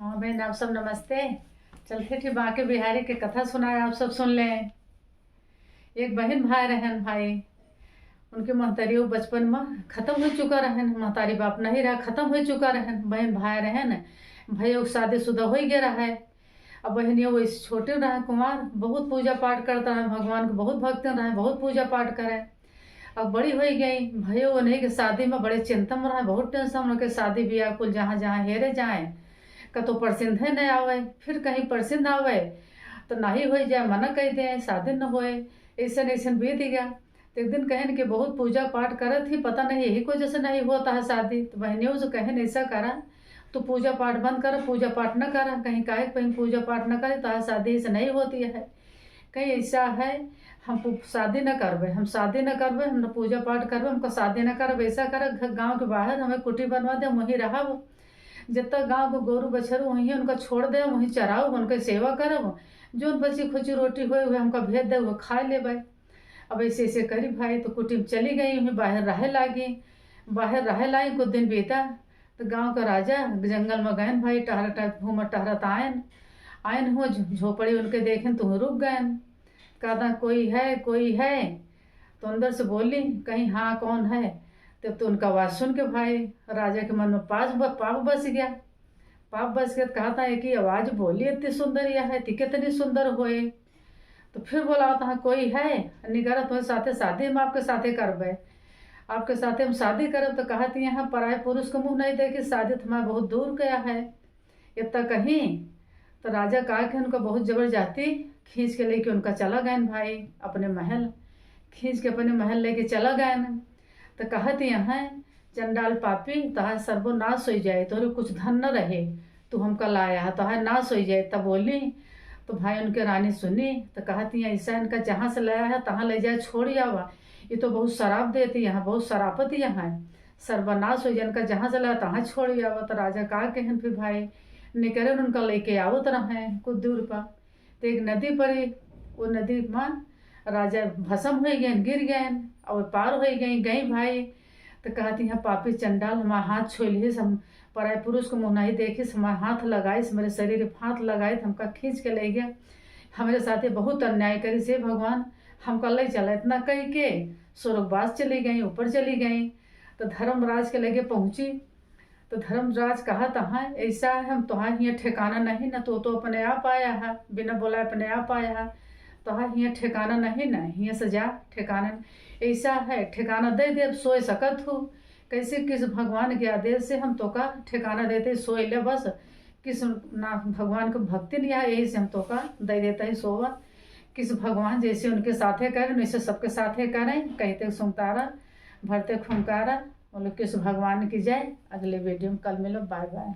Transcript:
हाँ बहन, आप सब नमस्ते। चलते थे बांके बिहारी के कथा सुनाए, आप सब सुन लें। एक बहन भाई रहन भाई, उनके महतारियों बचपन में खत्म हो चुका रहन। महतारी बाप नहीं रहा, खत्म हो चुका रहन। बहन भाई रहन, भाइयों शादीशुदा हो गया रहा है। अब बहनियों वो छोटे रहे कुमार, बहुत पूजा पाठ करता है, भगवान को बहुत भक्त रहे, बहुत पूजा पाठ करे। अब बड़ी हो गई, भयो नहीं कि शादी में बड़े चिंता में रहे, बहुत टेंशन में के शादी ब्याह कुल जहाँ जहाँ हेरे जाए, कतो प्रसिद्ध है नहीं आवे, फिर कहीं प्रसिद्ध आवे तो नहीं हो जाए, मना कह दे शादी न होए। ऐसा ऐसा बीत गया। तो एक दिन कहन कि बहुत पूजा पाठ करत ही, पता नहीं यही को जैसे नहीं होता है शादी। तो बहनियों से कहन ऐसा करा, तो पूजा पाठ बंद कर, पूजा पाठ न करा, कहीं काहे कहीं पूजा पाठ न करे तो शादी से नहीं होती है। कहीं ऐसा है हम शादी न करवे, हम शादी न करवे, हम पूजा पाठ करवे, हमको शादी न करवे। ऐसा कर गाँव के बाहर हमें कुटी बनवा दे, वहीं रहा वो जब तक गाँव को गोरू बछरू वहीं उनका छोड़ दे, वहीं चराओ, उनके सेवा करब, जो बची खुची रोटी हुए हुए हमका भेज दे, वो खा ले भाई। अब ऐसे ऐसे करी भाई, तो कुटी में चली गई, वहीं बाहर रहे लागी। बाहर रहे लाई कुछ दिन बीता, तो गांव का राजा जंगल में गए भाई, टहरत घूमत टहरत आयन हो झोपड़ी उनके देखें तो रुक गए। कहता कोई है, तो अंदर से बोली कहीं हाँ कौन है। तो उनका आवाज सुन के भाई राजा के मन में पाप बस गया। पाप बस गया, कहा था कि आवाज बोली इतनी सुंदर यह है, कितनी सुंदर होए। तो फिर बोला था कोई है, निगरा तुम्हारे साथे शादी हम आपके साथे करबे, आपके साथे हम शादी करब। तो कहा थी यहाँ पराये पुरुष को मुंह नहीं देखी, शादी तुम्हारा बहुत दूर गया है इतना कहीं। तो राजा कहा कि उनका बहुत जबरदस्ती खींच के लेके उनका चला गए भाई अपने महल, खींच के अपने महल लेके चला गए। तो कहती यहाँ चंडाल पापी तहार सर्वनाश हो जाए, तो कुछ धन न रहे, तू हमका लाया है तहार नाश हो जाए। तब बोली तो भाई उनके रानी सुनी, तो कहती हैं ऐसा इनका जहाँ से लाया है तहाँ ले जाए, छोड़ आवा, ये तो बहुत शराब देती यहाँ, बहुत शराबत यहाँ है, सर्वनाश हो जाए, इनका जहाँ से लाया तहाँ छोड़ आवा। तो राजा कहा कहन फिर भाई निकले उनका लेके आवत रहे कुछ दूर पर। तो एक नदी पड़ी, वो नदी में राजा भस्म हो गए, गिर गए और पार हो गई भाई। तो कहती हैं पापी चंडाल हमारा हाथ छोल हम पराय पुरुष को मुँह नहीं देखी, हमारा हाथ लगाई, मेरे शरीर पर हाथ लगाई, हमका खींच के ले गया, हमारे साथ बहुत अन्याय करी से भगवान, हमका ले चला। इतना कह के स्वर्गवास चली गई, ऊपर चली गई। तो धर्मराज के लगे पहुँची, तो धर्मराज कहा तहाँ ऐसा है, हम तहाँ यहाँ ठिकाना नहीं न, तो अपने आप आया है, बिना बोला अपने आप आया है, तहाँ यहाँ ठिकाना नहीं न, यहाँ से जा ठिकाना ऐसा है, ठिकाना दे दे सोए सकत हो। कैसे किस भगवान के आदेश से हम तो का ठिकाना देते, सोए ले बस, किस ना भगवान को भक्ति नहीं है, यही से हम तो का दे देता ही सोवा। किस भगवान जैसे उनके साथे करें वैसे सबके साथे करें, कहते सुनतारा भरते खुमकारा। बोलो किस भगवान की जय। अगले वीडियो में कल मिलो, बाय बाय।